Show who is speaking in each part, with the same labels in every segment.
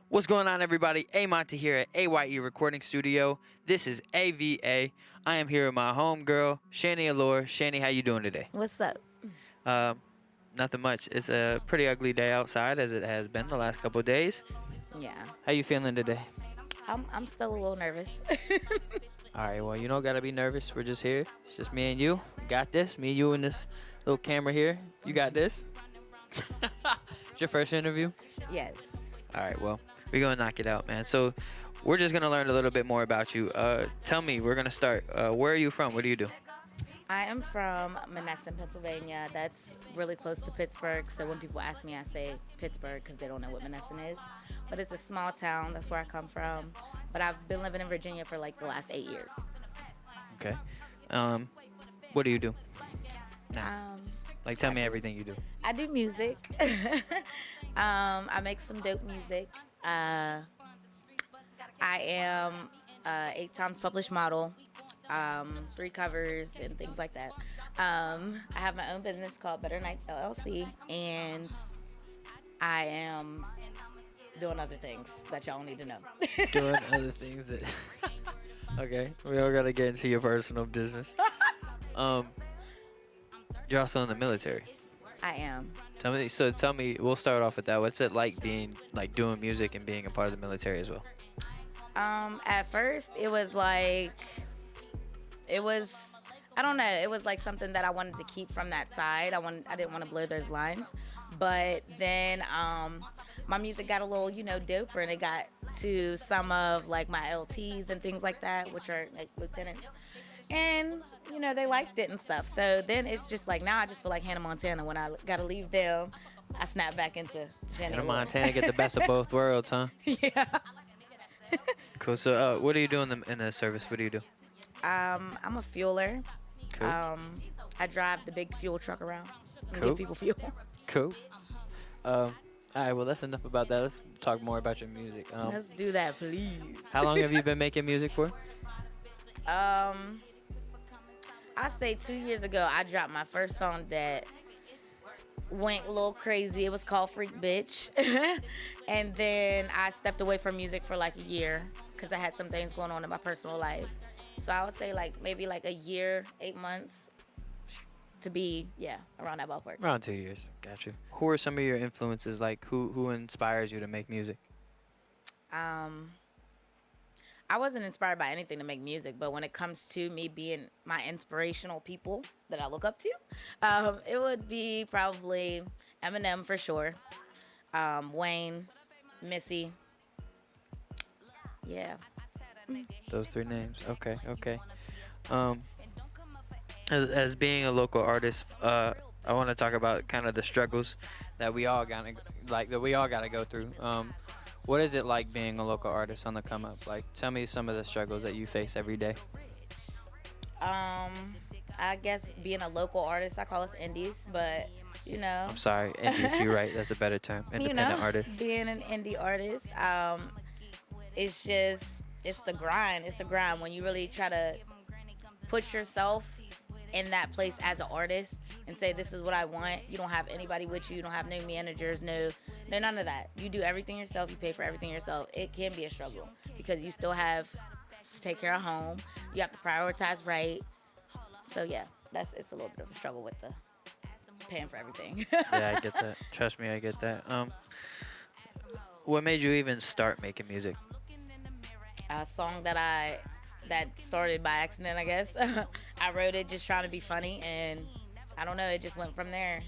Speaker 1: What's going on, everybody? A Monty here at AYE Recording Studio. This is AVA. I am here with my homegirl, Shanny Allure. Shanny, how you doing today?
Speaker 2: What's up?
Speaker 1: Um, Nothing much. It's a pretty ugly day outside, as it has been the last couple of days.
Speaker 2: Yeah,
Speaker 1: How you feeling today?
Speaker 2: I'm still a little nervous.
Speaker 1: All right, well, you don't gotta be nervous. We're just here. It's just me and you. We got this. Me, you, and this little camera here. You got this. It's your first interview.
Speaker 2: Yes.
Speaker 1: All right, well, we're gonna knock it out, man. So, we're just gonna learn a little bit more about you. Tell me, we're gonna start. Where are you from? What do you do?
Speaker 2: I am from Menneson, Pennsylvania. That's really close to Pittsburgh. So when people ask me, I say Pittsburgh because they don't know what Menneson is. But it's a small town. That's where I come from. But I've been living in Virginia for like the last 8 years.
Speaker 1: Okay. What do you do now?
Speaker 2: Um,
Speaker 1: Like, tell me everything you do.
Speaker 2: I do music. I make some dope music. I am 8 times published model. 3 covers and things like that. I have my own business called Better Nights LLC, and I am doing other things that y'all need to know.
Speaker 1: Doing other things that. Okay, we all gotta get into your personal business. Um, you're also in the military.
Speaker 2: I am.
Speaker 1: Tell me. So tell me. We'll start off with that. What's it like being like doing music and being a part of the military as well?
Speaker 2: At first, it was I don't know, it was like something that I wanted to keep from that side. I didn't want to blur those lines. But then my music got a little, doper, and it got to some of like my LTs and things like that, which are like lieutenants. And, they liked it and stuff. So then it's just like now I just feel like Hannah Montana. When I gotta leave them, I snap back into Jenny.
Speaker 1: Hannah Montana get the best of both worlds, huh?
Speaker 2: Yeah.
Speaker 1: Cool. So, what do you do in the service? What do you do?
Speaker 2: I'm a fueler.
Speaker 1: Cool.
Speaker 2: I drive the big fuel truck around and
Speaker 1: Cool.
Speaker 2: give people fuel.
Speaker 1: Cool. All right. Well, that's enough about that. Let's talk more about your music.
Speaker 2: Let's do that, please.
Speaker 1: How long have you been making music for?
Speaker 2: I say 2 years ago I dropped my first song that went a little crazy. It was called Freak Bitch. And then I stepped away from music for like a year because I had some things going on in my personal life. So I would say like maybe like a year, 8 months to be, around that ballpark.
Speaker 1: Around 2 years. Got you. Who are some of your influences? Like, who inspires you to make music?
Speaker 2: I wasn't inspired by anything to make music, but when it comes to me being my inspirational people that I look up to, it would be probably Eminem for sure, Wayne, Missy. Yeah.
Speaker 1: Those 3 names. Okay. Okay. As being a local artist, I want to talk about kind of the struggles that we all gotta go through. What is it like being a local artist on the come up? Like, tell me some of the struggles that you face every day.
Speaker 2: I guess being a local artist, I call us indies, but
Speaker 1: I'm sorry, indies. You're right. That's a better term. Independent artist.
Speaker 2: Being an indie artist, it's the grind. It's the grind when you really try to put yourself in that place as an artist and say, this is what I want. You don't have anybody with you. You don't have no managers, no none of that. You do everything yourself. You pay for everything yourself. It can be a struggle because you still have to take care of home. You have to prioritize right. So yeah, it's a little bit of a struggle with the paying for everything.
Speaker 1: Yeah, I get that. Trust me, I get that. What made you even start making music?
Speaker 2: A song that started by accident, I guess. I wrote it just trying to be funny, and I don't know, it just went from there.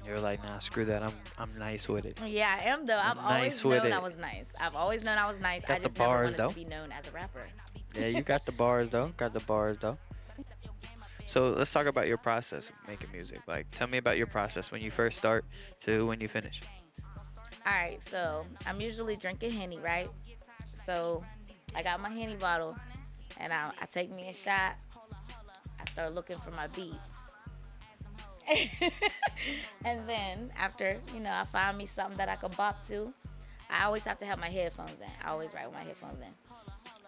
Speaker 1: You were like, nah, screw that. I'm nice with it.
Speaker 2: Yeah, I am though. I've always known I was nice. I've always known I was nice.
Speaker 1: Got
Speaker 2: I
Speaker 1: the
Speaker 2: just never
Speaker 1: bars,
Speaker 2: wanted
Speaker 1: though.
Speaker 2: to be known as a rapper.
Speaker 1: Yeah, you got the bars though. So let's talk about your process of making music. Like, tell me about your process when you first start to when you finish.
Speaker 2: All right, so I'm usually drinking Henny, right? So I got my Henny bottle, and I take me a shot. I start looking for my beats. And then after, I find me something that I could bop to. I always have to have my headphones in. I always write with my headphones in.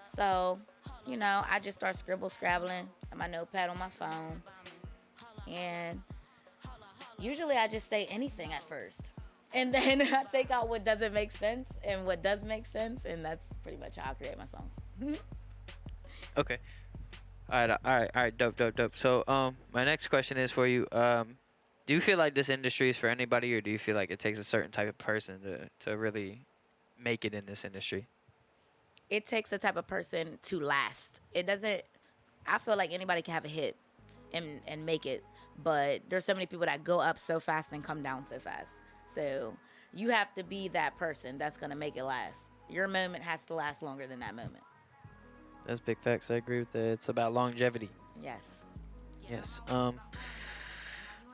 Speaker 2: So, I just start scrabbling on my notepad on my phone. And usually I just say anything at first. And then I take out what doesn't make sense and what does make sense, and that's pretty much how I create my songs.
Speaker 1: Okay. All right. Dope, dope, dope. So, my next question is for you. Do you feel like this industry is for anybody, or do you feel like it takes a certain type of person to really make it in this industry?
Speaker 2: It takes a type of person to last. It doesn't. I feel like anybody can have a hit and make it, but there's so many people that go up so fast and come down so fast. So you have to be that person that's gonna make it last. Your moment has to last longer than that moment.
Speaker 1: That's big facts. I agree with that. It's about longevity.
Speaker 2: Yes.
Speaker 1: Yes.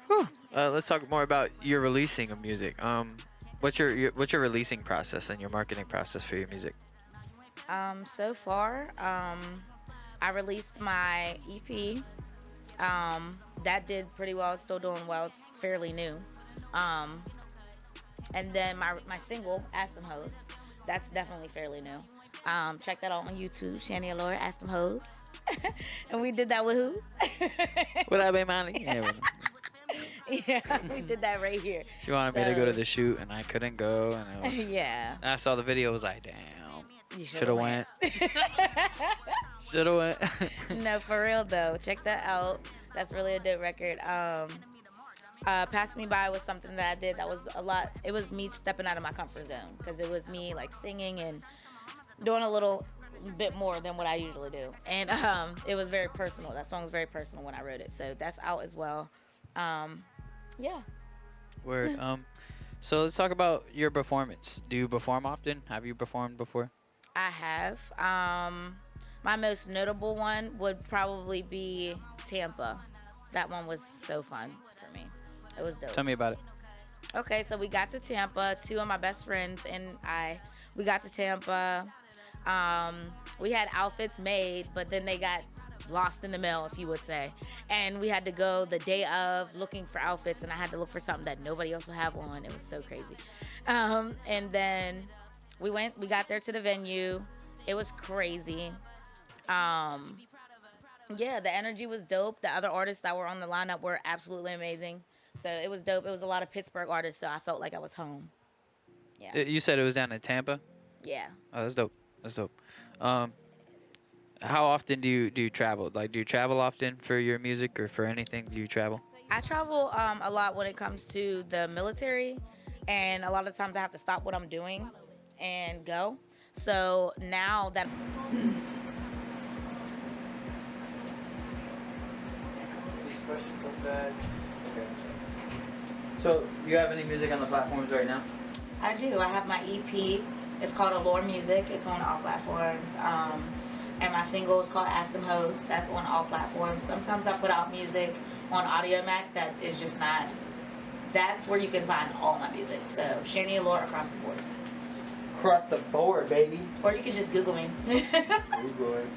Speaker 1: Whew. Let's talk more about your releasing of music. What's your releasing process and your marketing process for your music?
Speaker 2: So far, I released my EP. That did pretty well. It's still doing well. It's fairly new. Um, and then my single, Ask Them Hoes, that's definitely fairly new. Check that out on YouTube, Shanny, Allure, Ask Them Hoes. And we did that with who?
Speaker 1: Would I be money? Yeah.
Speaker 2: Yeah, we did that right here.
Speaker 1: She wanted me to go to the shoot, and I couldn't go, and it was.
Speaker 2: Yeah.
Speaker 1: And I saw the video. Was like, damn.
Speaker 2: You
Speaker 1: Should have went. Should have went.
Speaker 2: No, for real though. Check that out. That's really a dope record. Pass Me By was something that I did that was a lot. It was me stepping out of my comfort zone because it was me like singing and doing a little bit more than what I usually do. And it was very personal. That song was very personal when I wrote it. So that's out as well. Yeah.
Speaker 1: Word. So let's talk about your performance. Do you perform often? Have you performed before?
Speaker 2: I have. My most notable one would probably be Tampa. That one was so fun for me. It was dope.
Speaker 1: Tell me about it.
Speaker 2: Okay, so we got to Tampa. Two of my best friends and we got to Tampa. We had outfits made, but then they got lost in the mail, if you would say. And we had to go the day of looking for outfits, and I had to look for something that nobody else would have on. It was so crazy. And then we got there to the venue. It was crazy. Yeah, the energy was dope. The other artists that were on the lineup were absolutely amazing. So it was dope. It was a lot of Pittsburgh artists, so I felt like I was home. Yeah.
Speaker 1: You said it was down in Tampa.
Speaker 2: Yeah.
Speaker 1: Oh, that's dope. That's dope. How often do you travel? Like, do you travel often for your music or for anything? Do you travel?
Speaker 2: I travel a lot when it comes to the military, and a lot of times I have to stop what I'm doing and go. So now that
Speaker 1: These questions look bad. Okay. So, you have any music on the platforms right now?
Speaker 2: I do, I have my EP. It's called Allure Music. It's on all platforms. And my single is called Ask Them Hoes. That's on all platforms. Sometimes I put out music on Audio Mac that is just not. That's where you can find all my music. So Shanny Allure across the board.
Speaker 1: Across the board, baby.
Speaker 2: Or you can just Google me.
Speaker 1: Google it.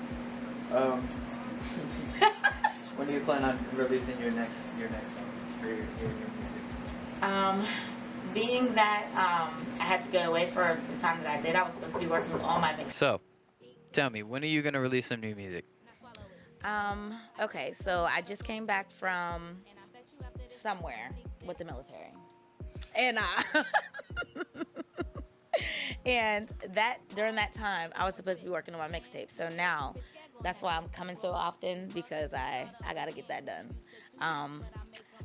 Speaker 1: When do you plan on releasing your next song or your music?
Speaker 2: Being that I had to go away for the time that I did, I was supposed to be working on my mix.
Speaker 1: So, tell me, when are you gonna release some new music?
Speaker 2: Okay, so I just came back from somewhere with the military, and and that during that time I was supposed to be working on my mixtape. So now that's why I'm coming so often, because I gotta get that done.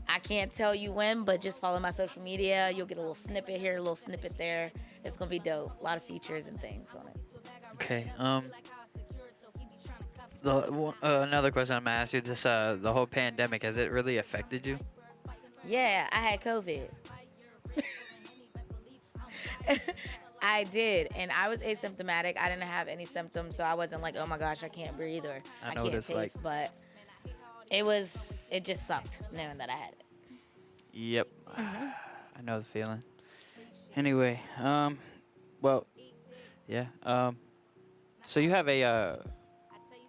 Speaker 2: I can't tell you when, but just follow my social media. You'll get a little snippet here, a little snippet there. It's gonna be dope. A lot of features and things on it.
Speaker 1: Okay. Another question I'm gonna ask you: the whole pandemic, has it really affected you?
Speaker 2: Yeah, I had COVID. I did, and I was asymptomatic. I didn't have any symptoms, so I wasn't like, oh my gosh, I can't breathe or I can't taste.
Speaker 1: Like.
Speaker 2: But it just sucked knowing that I had it.
Speaker 1: Yep. I know the feeling. Anyway, well, yeah. So you have a.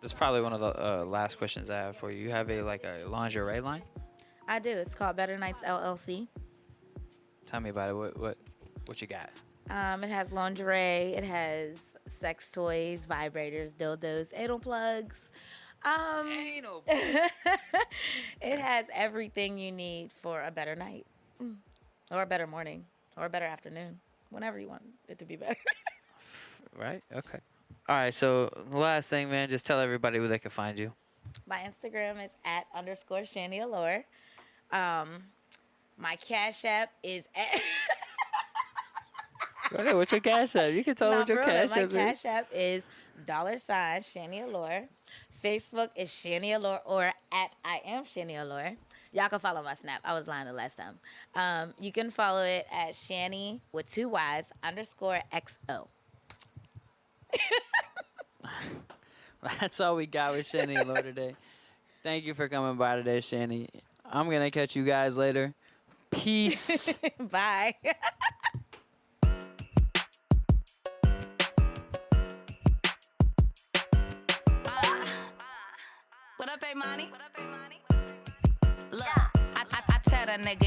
Speaker 1: This is probably one of the last questions I have for you. You have a lingerie line?
Speaker 2: I do. It's called Better Nights LLC.
Speaker 1: Tell me about it. What you got?
Speaker 2: It has lingerie. It has sex toys, vibrators, dildos, anal plugs.
Speaker 1: Anal.
Speaker 2: It has everything you need for a better night or a better morning or a better afternoon, whenever you want it to be better.
Speaker 1: Right? Okay. All right. So the last thing, man, just tell everybody where they can find you.
Speaker 2: My Instagram is at underscore Shanny Allure. Um, my Cash App is at.
Speaker 1: Go ahead. What's your cash app? You can tell them
Speaker 2: Nah,
Speaker 1: what your
Speaker 2: for real though,
Speaker 1: cash
Speaker 2: my
Speaker 1: app is.
Speaker 2: Cash App is $ Shanny Allure. Facebook is Shanny Allure or at I am Shanny Allure. Y'all can follow my Snap. I was lying the last time. You can follow it at Shanny with 2 Y's underscore XO.
Speaker 1: That's all we got with Shanny and Lord today. Thank you for coming by today, Shanny. I'm gonna catch you guys later. Peace.
Speaker 2: Bye. What up, Money? Look, I tell that nigga.